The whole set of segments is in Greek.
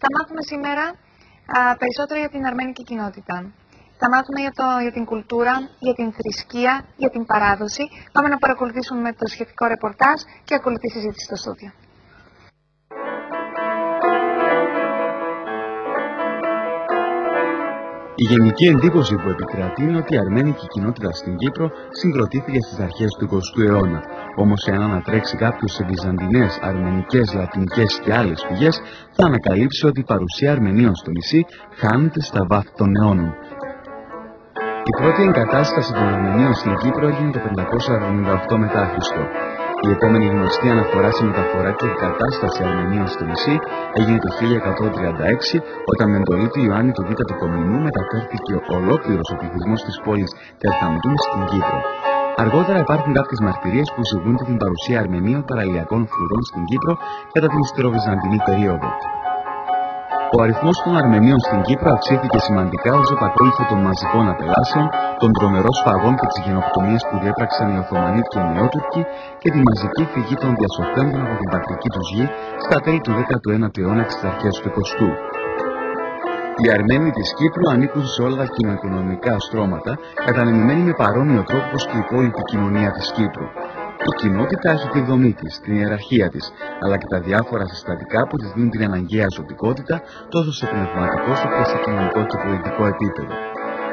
Θα μάθουμε σήμερα περισσότερο για την αρμένικη κοινότητα. Θα μάθουμε για την κουλτούρα, για την θρησκεία, για την παράδοση. Πάμε να παρακολουθήσουμε το σχετικό ρεπορτάζ και ακολουθεί συζήτηση στο στούντιο. Η γενική εντύπωση που επικρατεί είναι ότι η αρμένικη κοινότητα στην Κύπρο συγκροτήθηκε στις αρχές του 20ου αιώνα. Όμως, εάν ανατρέξει κάποιος σε βυζαντινές, αρμενικές, λατινικές και άλλες πηγές, θα ανακαλύψει ότι η παρουσία Αρμενίων στο νησί χάνεται στα βάθη των αιώνων. Η πρώτη εγκατάσταση των Αρμενίων στην Κύπρο έγινε το 578 μετά Χριστό. Η επόμενη γνωστή αναφορά σε μεταφορά και εγκατάσταση Αρμενίων στο νησί έγινε το 1136, όταν με εντολή του Ιωάννη του Β' του Κομνηνού μεταφέρθηκε ολόκληρος ο πληθυσμός της πόλης Τερχαμτούν στην Κύπρο. Αργότερα υπάρχουν κάποιες μαρτυρίες που εισηγούνται την παρουσία Αρμενίων παραλιακών φρουρών στην Κύπρο κατά την ιστεροβυζαντινή περίοδο. Ο αριθμός των Αρμενίων στην Κύπρο αυξήθηκε σημαντικά ως επακόλουθο των μαζικών απελάσεων, των τρομερών σφαγών και τις γενοκτονίες που διέπραξαν οι Οθωμανοί και οι Νεότουρκοι και τη μαζική φυγή των διασωθέντων από την πατρική τους γη στα τέλη του 19ου αιώνα και στις αρχές του 20ου. Οι Αρμένοι της Κύπρου ανήκουν σε όλα τα κοινωνικονομικά στρώματα, κατανεμημένοι με παρόμοιο τρόπο όπως και η υπόλοιπη κοινωνία της Κύπρου. Η κοινότητα έχει τη δομή της, την ιεραρχία της, αλλά και τα διάφορα συστατικά που της δίνουν την αναγκαία ζωτικότητα τόσο σε πνευματικό όσο και σε κοινωνικό και πολιτικό επίπεδο.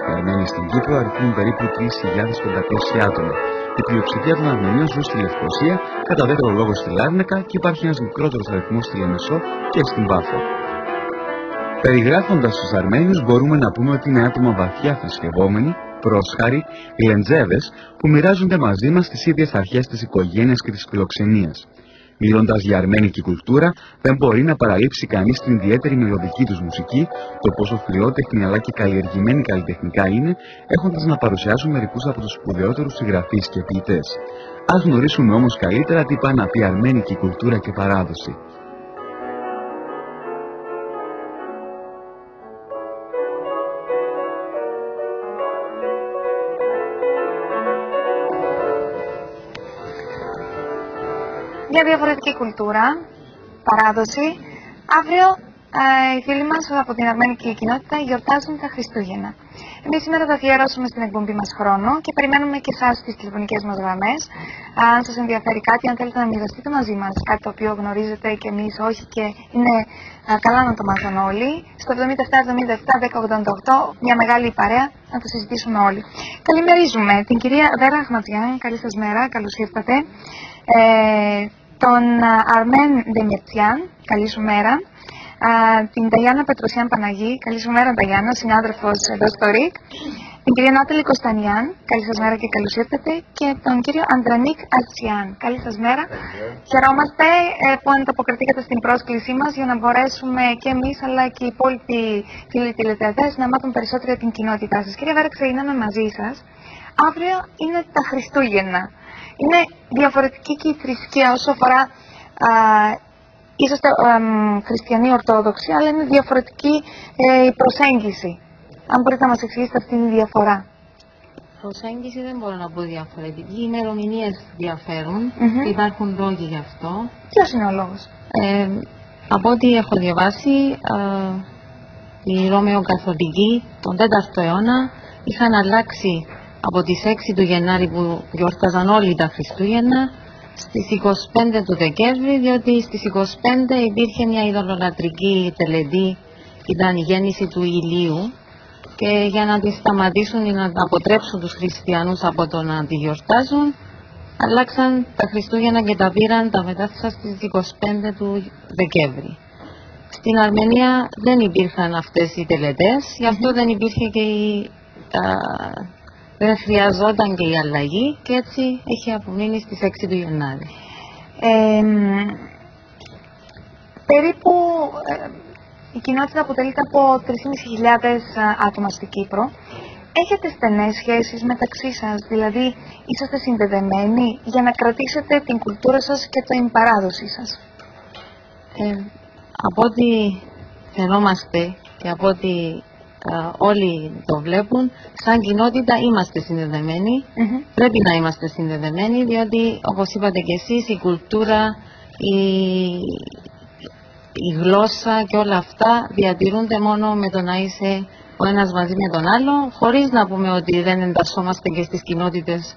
Οι Αρμένοι στην Κύπρο αριθμούν περίπου 3.500 άτομα. Η πλειοψηφία των Αρμενίων ζουν στη Λευκοσία, κατά δεύτερο λόγο στη Λάρνακα και υπάρχει ένας μικρότερος αριθμός στη Λεμεσό και στην Πάφο. Περιγράφοντας τους Αρμένιους, μπορούμε να πούμε ότι είναι άτομα βαθιά θρησκευόμενοι, πρόσχαροι, λεντζέδες που μοιράζονται μαζί μας τις ίδιες αρχές της οικογένειας και της φιλοξενίας. Μιλώντας για αρμένικη κουλτούρα, δεν μπορεί να παραλείψει κανείς την ιδιαίτερη μελωδική τους μουσική, το πόσο φιλότεχνη αλλά και καλλιεργημένη καλλιτεχνικά είναι, έχοντας να παρουσιάσουν μερικούς από τους σπουδαιότερους συγγραφείς και ποιητές. Ας γνωρίσουμε όμως καλύτερα τι πάει να πει αρμένικη κουλτούρα και παράδοση. Μια διαφορετική κουλτούρα, παράδοση. Αύριο οι φίλοι μας από την αρμένικη κοινότητα γιορτάζουν τα Χριστούγεννα. Εμείς σήμερα θα αφιερώσουμε στην εκπομπή μας χρόνο και περιμένουμε και εσάς στις τηλεφωνικές μας γραμμές. Αν σας ενδιαφέρει κάτι, αν θέλετε να μοιραστείτε μαζί μας κάτι το οποίο γνωρίζετε και εμείς όχι και είναι καλά να το μάθουν όλοι, στο 77-77-1088, μια μεγάλη παρέα να το συζητήσουμε όλοι. Καλημερίζουμε την κυρία Βέρα Αχματζιάν, καλή σας μέρα, καλώς ήρθατε. Τον Αρμέν Ντεμιρτσιάν, καλή σου μέρα. Την Ταγιάννα Πετροσιάν Παναγή, καλή σου μέρα Ταγιάννα, συνάδελφος εδώ στο ΡΙΚ. Την κυρία Νάταλη Κωνστανιάν, καλή σας μέρα και καλώς ήρθατε. Και τον κύριο Αντρανίκ Αρτσιάν, καλή σας μέρα. Χαιρόμαστε που ανταποκριθήκατε στην πρόσκλησή μας για να μπορέσουμε και εμείς αλλά και οι υπόλοιποι φίλοι τηλεθεατές να μάθουν περισσότερο για την κοινότητά σας. Κυρία Βέρα, ξεκινάμε μαζί σας. Αύριο είναι τα Χριστούγεννα. Είναι διαφορετική και η θρησκεία όσο αφορά, είσαστε χριστιανοί ορθόδοξοι, αλλά είναι διαφορετική η προσέγγιση. Αν μπορείτε να μας εξηγήσετε αυτή τη διαφορά. Προσέγγιση δεν μπορώ να πω διαφορετική. Οι ημερομηνίες διαφέρουν, υπάρχουν λόγοι γι' αυτό. Ποιος είναι ο λόγος? Από ό,τι έχω διαβάσει, οι Ρωμαιοκαθολικοί τον 4ο αιώνα είχαν αλλάξει από τις 6 του Γενάρη που γιορτάζαν όλοι τα Χριστούγεννα στις 25 του Δεκέμβρη, διότι στις 25 υπήρχε μια ειδωλολατρική τελετή, ήταν η γέννηση του ηλίου, και για να τη σταματήσουν ή να αποτρέψουν τους χριστιανούς από το να τη γιορτάζουν, αλλάξαν τα Χριστούγεννα και τα πήραν, τα μετάθεσαν στις 25 του Δεκέμβρη. Στην Αρμενία δεν υπήρχαν αυτές οι τελετές, γι' αυτό δεν υπήρχε και δεν χρειαζόταν και η αλλαγή και έτσι έχει απομείνει στις 6 του Γενάρη. Περίπου η κοινότητα αποτελείται από 3.500 άτομα στην Κύπρο. Έχετε στενές σχέσεις μεταξύ σας, δηλαδή είσαστε συνδεδεμένοι για να κρατήσετε την κουλτούρα σας και την παράδοσή σας? Από ό,τι φαινόμαστε και από ό,τι όλοι το βλέπουν, σαν κοινότητα είμαστε συνδεδεμένοι. Πρέπει να είμαστε συνδεδεμένοι, διότι όπως είπατε και εσείς, η κουλτούρα, η γλώσσα και όλα αυτά διατηρούνται μόνο με το να είσαι ο ένας μαζί με τον άλλο, χωρίς να πούμε ότι δεν εντασσόμαστε και στις κοινότητες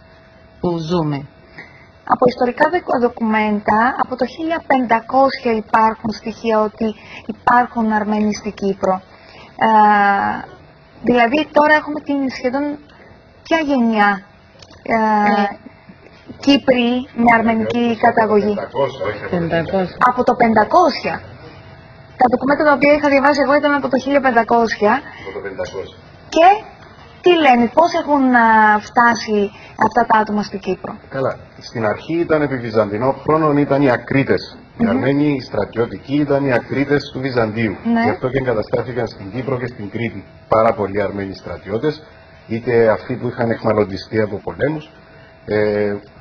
που ζούμε. Από ιστορικά δοκουμέντα, από το 1500 υπάρχουν στοιχεία ότι υπάρχουν Αρμένοι στην Κύπρο. Δηλαδή τώρα έχουμε την σχεδόν ποια γενιά Κύπροι με αρμενική καταγωγή. 500. Από το 500. Τα ντοκουμέντα τα οποία είχα διαβάσει εγώ ήταν από το 1500. Και τι λένε, πώς έχουν φτάσει αυτά τα άτομα στην Κύπρο? Καλά, στην αρχή ήταν επί Βυζαντινών χρόνων, ήταν οι Ακρίτες. Οι Αρμένοι, οι στρατιωτικοί ήταν οι Ακρίτες του Βυζαντίου. Ναι. Γι' αυτό και εγκαταστάθηκαν στην Κύπρο και στην Κρήτη πάρα πολλοί Αρμένοι στρατιώτες, είτε αυτοί που είχαν εχμαλωτιστεί από πολέμους.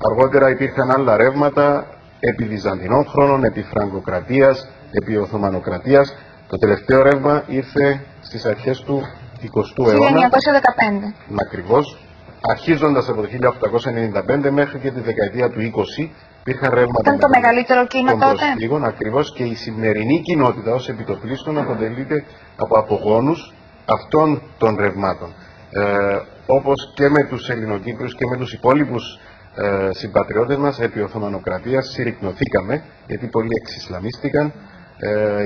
Αργότερα υπήρχαν άλλα ρεύματα επί Βυζαντινών χρόνων, επί Φραγκοκρατίας, επί Οθωμανοκρατίας. Το τελευταίο ρεύμα ήρθε στις αρχές του 20ου αιώνα. 1915. Ακριβώς. Αρχίζοντας από το 1895 μέχρι και τη δεκαετία του 20 υπήρχαν ρεύματα. Ήταν το μεγαλύτερο κύμα των τότε. προσφύγων, ακριβώς, και η σημερινή κοινότητα ως επιτοπλίστων αποτελείται από απογόνους αυτών των ρευμάτων. Όπως και με τους Ελληνοκύπριους και με τους υπόλοιπους συμπατριώτες μας επί Οθωμανοκρατίας συρρυκνωθήκαμε, γιατί πολλοί εξισλαμίστηκαν.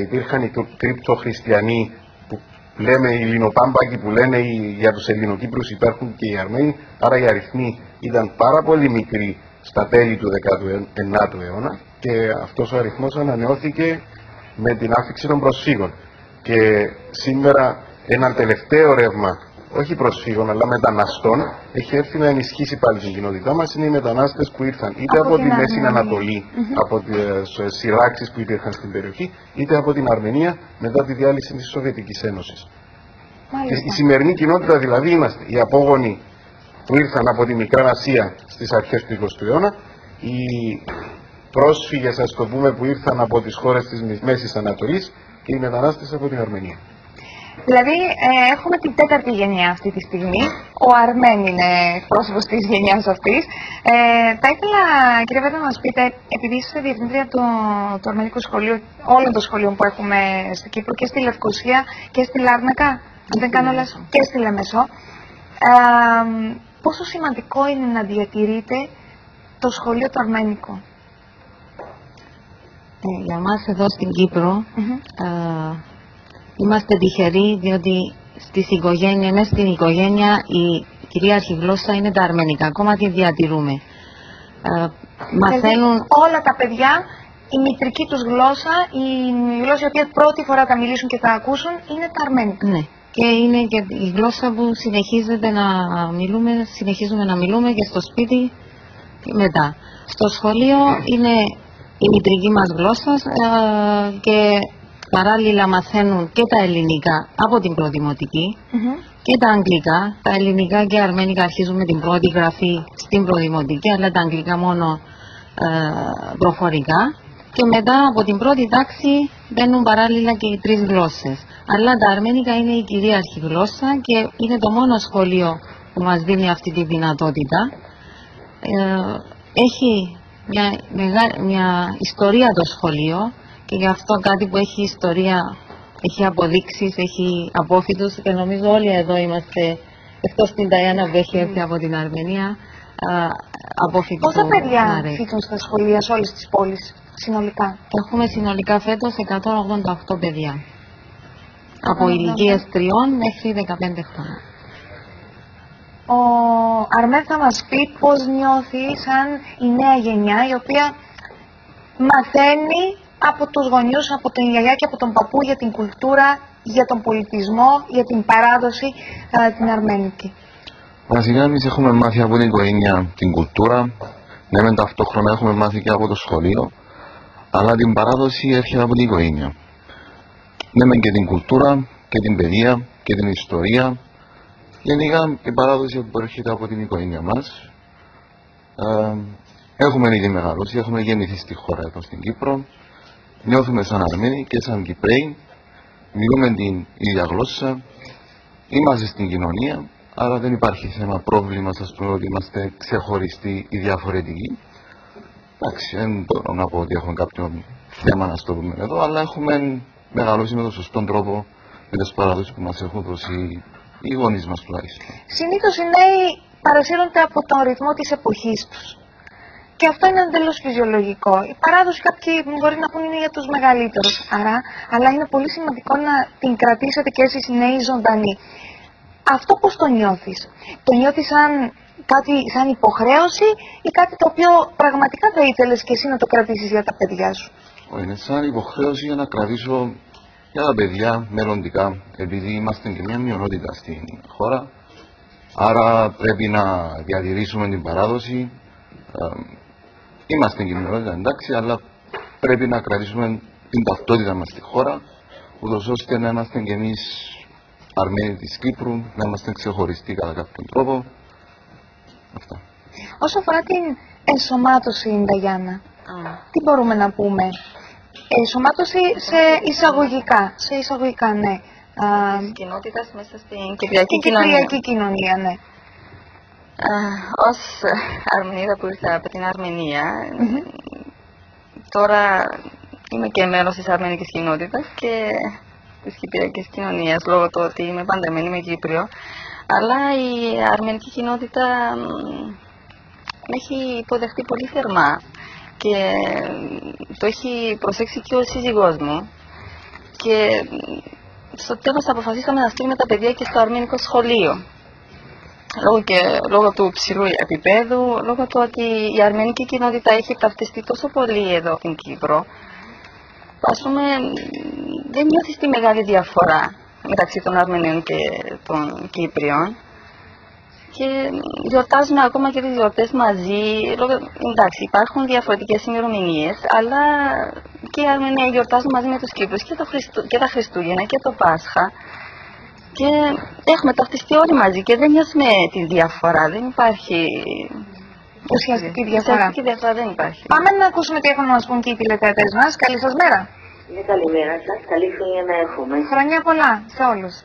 Υπήρχαν οι κρυπτοχριστιανοί που λέμε, οι Λινοπάμπακοι που λένε για τους Ελληνοκύπριους υπάρχουν και οι Αρμένοι, άρα οι αριθμοί ήταν πάρα πολύ μικροί στα τέλη του 19ου αιώνα και αυτός ο αριθμός ανανεώθηκε με την άφηξη των προσφύγων. Και σήμερα ένα τελευταίο ρεύμα, όχι προσφύγων αλλά μεταναστών, έχει έρθει να ενισχύσει πάλι την κοινότητά μας. Είναι οι μετανάστες που ήρθαν είτε από τη Μέση Ανατολή, από τις σειράξεις που υπήρχαν στην περιοχή, είτε από την Αρμενία μετά τη διάλυση της Σοβιετικής Ένωσης. Και η σημερινή κοινότητα δηλαδή είμαστε οι απόγονοι που ήρθαν από τη Μικρά Ασία στις αρχές του 20ου αιώνα, οι πρόσφυγες, ας το πούμε, που ήρθαν από τις χώρες της Μέσης Ανατολής και οι μετανάστες από την Αρμενία. Δηλαδή έχουμε την τέταρτη γενιά αυτή τη στιγμή. Ο Αρμέν είναι πρόσωπος της γενιάς αυτής. Θα ήθελα, κύριε Βέτα, να μας πείτε, επειδή είστε διευθύντρια του Αρμενικού Σχολείου, όλων των σχολείων που έχουμε στην Κύπρο, και στη Λευκοσία και στη Λάρνακα, αν δεν κάνω λάθος, και στη Λεμεσό, πόσο σημαντικό είναι να διατηρείτε το σχολείο το αρμένικο? Για μας εδώ στην Κύπρο είμαστε τυχεροί, διότι μέσα στην οικογένεια η κυρίαρχη γλώσσα είναι τα αρμενικά. Ακόμα τη διατηρούμε. Μαθαίνουν όλα τα παιδιά, η μητρική τους γλώσσα, η γλώσσα η οποία πρώτη φορά θα μιλήσουν και θα ακούσουν, είναι τα αρμένικα. Ναι. Και είναι και η γλώσσα που συνεχίζουμε να μιλούμε και στο σπίτι μετά. Στο σχολείο είναι η μητρική μας γλώσσα και παράλληλα μαθαίνουν και τα ελληνικά από την προδημοτική και τα αγγλικά. Τα ελληνικά και αρμένικα αρχίζουν με την πρώτη γραφή στην προδημοτική, αλλά τα αγγλικά μόνο προφορικά. Και μετά από την πρώτη τάξη μπαίνουν παράλληλα και οι τρεις γλώσσες. Αλλά τα αρμένικα είναι η κυρίαρχη γλώσσα και είναι το μόνο σχολείο που μας δίνει αυτή τη δυνατότητα. Έχει μια ιστορία το σχολείο και γι' αυτό κάτι που έχει ιστορία, έχει αποδείξεις, έχει απόφοιτους και νομίζω όλοι εδώ είμαστε, εκτός την Ταϊάννα που έχει έρθει από την Αρμενία, απόφοιτοι. Πόσα παιδιά φοιτούν στα σχολεία σε όλες τις πόλεις συνολικά? Έχουμε συνολικά φέτος 188 παιδιά. Από ηλικίες 3 μέχρι 15 χρόνια. Ο Αρμέν θα μας πει πώς νιώθει σαν η νέα γενιά, η οποία μαθαίνει από τους γονιούς, από την γιαγιά και από τον παππού για την κουλτούρα, για τον πολιτισμό, για την παράδοση την αρμένικη. Βασικά εμείς έχουμε μάθει από την οικογένεια την κουλτούρα, ναι μεν ταυτόχρονα έχουμε μάθει και από το σχολείο, αλλά την παράδοση έρχεται από την οικογένεια. Ναι μεν και την κουλτούρα και την παιδεία και την ιστορία, γενικά η παράδοση που έρχεται από την οικογένεια μας. Έχουμε ήδη μεγαλώσει, έχουμε γεννηθεί στη χώρα εδώ στην Κύπρο, νιώθουμε σαν Αρμένοι και σαν Κυπραίοι, μιλούμε την ίδια γλώσσα, είμαστε στην κοινωνία, άρα δεν υπάρχει θέμα πρόβλημα, σας πω ότι είμαστε ξεχωριστοί ή διαφορετικοί. Εντάξει, δεν μπορώ να πω ότι έχουμε κάποιο θέμα, να το πούμε εδώ, αλλά έχουμε μεγαλώσει με τον σωστό τρόπο με τις παραδόσεις που μας έχουν δώσει οι γονείς μας τουλάχιστον. Συνήθως οι νέοι παρασύρονται από τον ρυθμό της εποχής τους. Και αυτό είναι εντελώς φυσιολογικό. Η παράδοση κάποιοι μπορεί να πούν είναι για τους μεγαλύτερους, αλλά είναι πολύ σημαντικό να την κρατήσετε και εσείς οι νέοι ζωντανή. Αυτό πώς το νιώθεις? Το νιώθεις σαν υποχρέωση ή κάτι το οποίο πραγματικά θα ήθελες και εσύ να το κρατήσεις για τα παιδιά σου? Είναι σαν υποχρέωση για να κρατήσω για τα παιδιά μελλοντικά, επειδή είμαστε και μια μειονότητα στην χώρα. Άρα πρέπει να διατηρήσουμε την παράδοση. Είμαστε και μειονότητα, εντάξει, αλλά πρέπει να κρατήσουμε την ταυτότητα μας στη χώρα, ούτως ώστε να είμαστε και εμείς Αρμένοι της Κύπρου, να είμαστε ξεχωριστοί κατά κάποιον τρόπο. Αυτά. Όσο αφορά την ενσωμάτωση, Νταγιάννα, τι μπορούμε να πούμε? Ενσωμάτωση σε εισαγωγικά, ναι. Της κοινότητας μέσα στην κυπριακή κοινωνία. Ναι. Ως Αρμενίδα που ήρθα από την Αρμενία, τώρα είμαι και μέλος της αρμενικής κοινότητας και της κυπριακής κοινωνίας, λόγω του ότι είμαι παντρεμένη με Κύπριο. Αλλά η αρμενική κοινότητα με έχει υποδεχτεί πολύ θερμά και το έχει προσέξει και ο σύζυγός μου. Και στο τέλος αποφασίσαμε να στείλουμε τα παιδιά και στο αρμενικό σχολείο. Λόγω του ψηλού επίπεδου, λόγω του ότι η αρμενική κοινότητα έχει ταυτιστεί τόσο πολύ εδώ στην Κύπρο. Ας πούμε, δεν νιώθεις τη μεγάλη διαφορά μεταξύ των Αρμενίων και των Κύπριων. Και γιορτάζουμε ακόμα και τις γιορτές μαζί. Εντάξει, υπάρχουν διαφορετικές ημερομηνίες, αλλά και οι Αρμενοί γιορτάζουν μαζί με τους Κύπρους και τα Χριστούγεννα και το Πάσχα. Και έχουμε ταυτιστεί όλοι μαζί και δεν νιώθουμε τη διαφορά. Δεν υπάρχει ουσιαστική διαφορά. Δεν υπάρχει. Πάμε να ακούσουμε τι έχουν να μας πούν και οι τηλεθεατές μας. Καλή σας μέρα. Ναι, καλημέρα σας. Καλή χρονιά να έχουμε. Χρονιά πολλά σε όλους.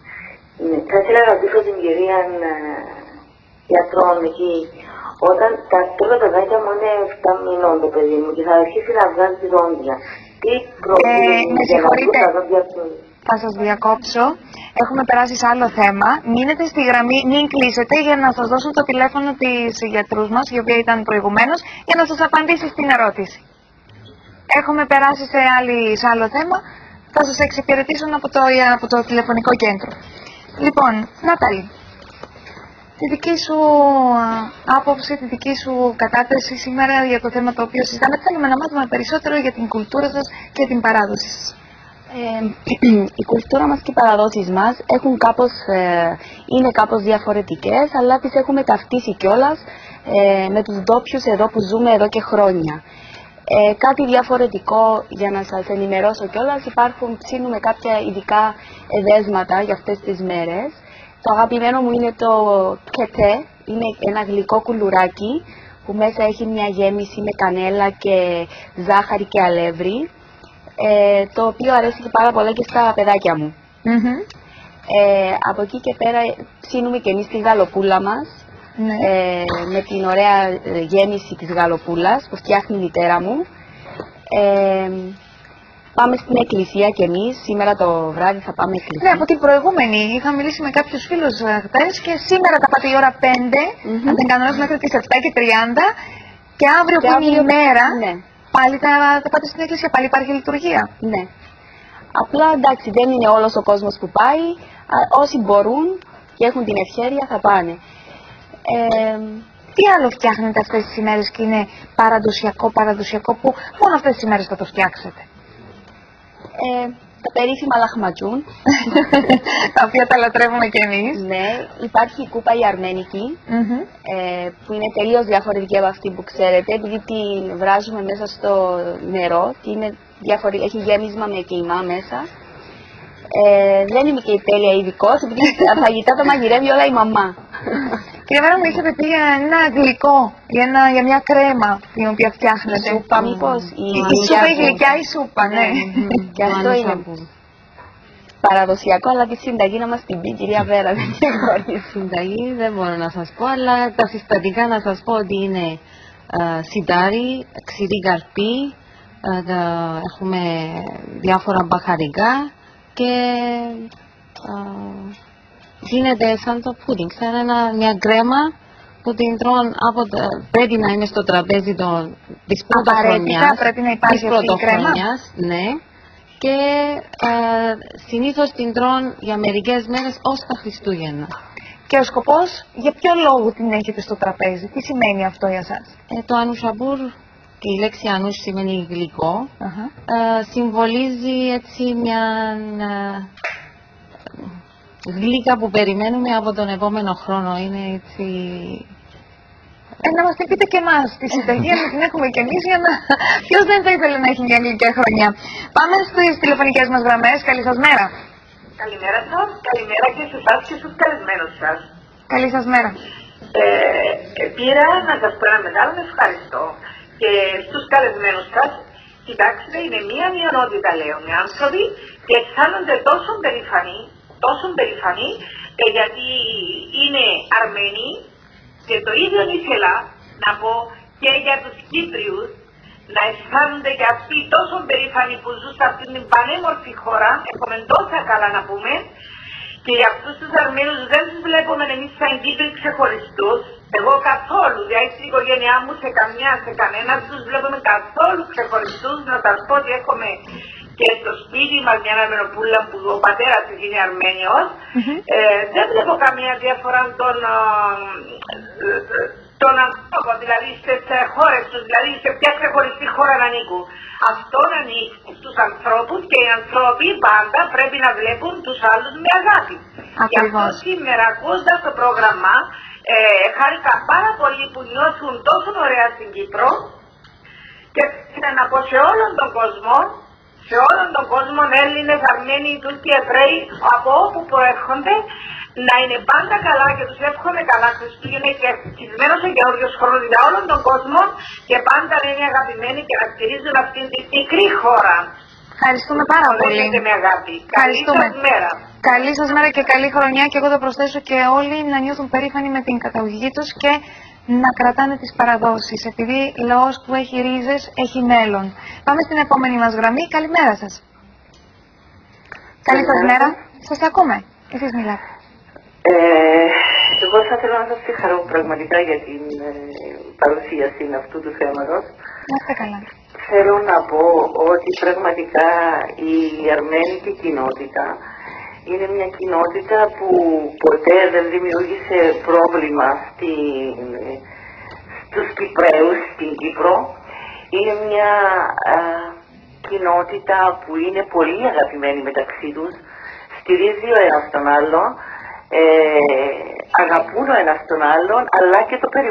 Ναι, θα ήθελα να ρωτήσω την κυρία γιατρών εκεί. Όταν τα πρώτα παιδάκια μου είναι 7 μηνών το παιδί μου και θα αρχίσει να βγάζει δόντια. Τι με συγχωρείτε. Θα σας διακόψω. Έχουμε περάσει σε άλλο θέμα. Μείνετε στη γραμμή, μην κλείσετε για να σας δώσουν το τηλέφωνο της γιατρούς μας, η οποία ήταν προηγουμένως, για να σας απαντήσει στην ερώτηση. Έχουμε περάσει σε άλλο θέμα. Θα σας εξυπηρετήσουν από το τηλεφωνικό κέντρο. Λοιπόν, Νάταλη, τη δική σου άποψη, τη δική σου κατάθεση σήμερα για το θέμα το οποίο συζητάμε. Θέλουμε να μάθουμε περισσότερο για την κουλτούρα σας και την παράδοση σας. Η κουλτούρα μας και οι παραδόσεις μας είναι κάπως διαφορετικές, αλλά τις έχουμε ταυτίσει κιόλας με τους ντόπιους εδώ που ζούμε εδώ και χρόνια. Κάτι διαφορετικό για να σας ενημερώσω κιόλας, ψήνουμε κάποια ειδικά εδέσματα για αυτές τις μέρες. Το αγαπημένο μου είναι το κετέ, είναι ένα γλυκό κουλουράκι που μέσα έχει μια γέμιση με κανέλα και ζάχαρη και αλεύρι, το οποίο αρέσει και πάρα πολλά και στα παιδάκια μου. Από εκεί και πέρα ψήνουμε και εμείς τη γαλοπούλα μας, με την ωραία γέμιση της γαλοπούλας που φτιάχνει η μητέρα μου. Πάμε στην εκκλησία και εμείς, σήμερα το βράδυ θα πάμε εκκλησία. Ναι, από την προηγούμενη είχα μιλήσει με κάποιους φίλους χτες και σήμερα τα πάτε η ώρα 5, αν δεν κάνω λάθος, μέχρι τις 7:30 και αύριο που είναι η ημέρα, πάλι τα πάτε στην εκκλησία, πάλι υπάρχει λειτουργία. Ναι. Απλά εντάξει, δεν είναι όλος ο κόσμος που πάει, όσοι μπορούν και έχουν την ευχέρεια θα πάνε. Τι άλλο φτιάχνετε αυτές τις ημέρες και είναι παραδοσιακό που μόνο αυτές τις ημέρες θα το φτιάξετε? Τα περίφημα λαχματζούν, τα οποία τα λατρεύουμε κι εμείς. Ναι, υπάρχει η κούπα η αρμένικη, που είναι τελείως διαφορετική από αυτή που ξέρετε, επειδή την βράζουμε μέσα στο νερό και έχει γέμισμα με κεϊμά μέσα. Δεν είμαι και η τέλεια ειδικός, επειδή τα φαγητά τα μαγειρεύει όλα η μαμά. Κύριε Βάρα, μου είχατε πει για ένα γλυκό, για μια κρέμα την οποία φτιάχνετε. Σούπα μήπως? Η σούπα, η γλυκιά, η σούπα, ναι. Και αυτό είναι παραδοσιακό, αλλά τη συνταγή να μας την πει, κυρία Βέρα. Η συνταγή δεν μπορώ να σας πω, αλλά τα συστατικά να σας πω ότι είναι σιτάρι, ξηρή καρπή, έχουμε διάφορα μπαχαρικά και γίνεται σαν το pudding, σαν μια γκρέμα που την τρώνε πρέπει να είναι στο τραπέζι της πρωτοχρονιάς. Πρέπει να υπάρχει αυτή η κρέμα. Ναι. Και συνήθως την τρώνε για μερικές μέρες ως τα Χριστούγεννα. Και ο σκοπός, για ποιο λόγο την έχετε στο τραπέζι, τι σημαίνει αυτό για σας? Το ανουσαμπούρ, και η λέξη ανούς σημαίνει γλυκό, συμβολίζει έτσι μια γλύκα που περιμένουμε από τον επόμενο χρόνο. Είναι έτσι... Να μας την πείτε και εμάς, τη συνταγή να την έχουμε και εμείς για να... Ποιος δεν θα ήθελε να έχει μια γλυκιά χρονιά. Πάμε στις τηλεφωνικές μας γραμμές. Καλή σας μέρα. Καλημέρα σας, καλημέρα και σε εσάς και στους καλεσμένους σας. Καλή σας μέρα. Πήρα να σας πω ένα μεγάλο ευχαριστώ και στους καλεσμένους σας. Κοιτάξτε, είναι μία μειονότητα, λέω, οι άνθρωποι και αισθάνονται τόσο περηφανοί γιατί είναι Αρμένοι. Και το ίδιο ήθελα να πω και για τους Κύπριους, να αισθάνονται και αυτοί τόσο περήφανοι που ζουν σε αυτήν την πανέμορφη χώρα, έχουμε τόσα καλά να πούμε, και για αυτούς τους Αρμένους δεν τους βλέπουμε εμείς σαν Κύπροι ξεχωριστούς. Εγώ καθόλου, δηλαδή στην οικογένειά μου σε κανένα τους βλέπουμε καθόλου ξεχωριστούς. Να σας πω ότι έχουμε και στο σπίτι μας μια Αρμενοπούλα που ο πατέρας της είναι Αρμένιος. Δεν βλέπω καμία διαφορά των ανθρώπων, δηλαδή στις χώρες τους, δηλαδή σε ποια ξεχωριστή χώρα να ανήκουν. Αυτό να ανήκει στους ανθρώπους και οι άνθρωποι πάντα πρέπει να βλέπουν τους άλλους με αγάπη. Γι' αυτό σήμερα ακούοντας το πρόγραμμα χάρηκα πάρα πολύ που νιώθουν τόσο ωραία στην Κύπρο και θέλω να πω σε όλον τον κόσμο, Έλληνες, Αρμένοι, Τούρκοι, Εβραίοι, από όπου προέρχονται, να είναι πάντα καλά και τους εύχομαι καλά Χριστούγεννα και ευτυχισμένος ο καινούριος χρόνος για όλον τον κόσμο και πάντα να είναι αγαπημένοι και να στηρίζουν αυτήν την μικρή χώρα. Ευχαριστούμε πάρα πολύ. Με αγάπη. Καλή σας μέρα. Καλή σας μέρα και καλή χρονιά και εγώ θα προσθέσω και όλοι να νιώθουν περήφανοι με την καταγωγή τους και να κρατάνε τις παραδόσεις, επειδή λαός που έχει ρίζες έχει μέλλον. Πάμε στην επόμενη μας γραμμή. Καλημέρα σας. Καλή σας μέρα. Σας ακούμε. Εσείς μιλάτε. Εγώ θα ήθελα να σας συγχαρώ πραγματικά για την παρουσίαση αυτού του θέματος. Να είστε καλά. Θέλω να πω ότι πραγματικά η αρμένικη κοινότητα είναι μια κοινότητα που ποτέ δεν δημιούργησε πρόβλημα στους Κυπραίους στην Κύπρο. Είναι μια κοινότητα που είναι πολύ αγαπημένη μεταξύ τους, στηρίζει ο ένας τον άλλον, αγαπούν ο ένας τον άλλον, αλλά και το περιβάλλον.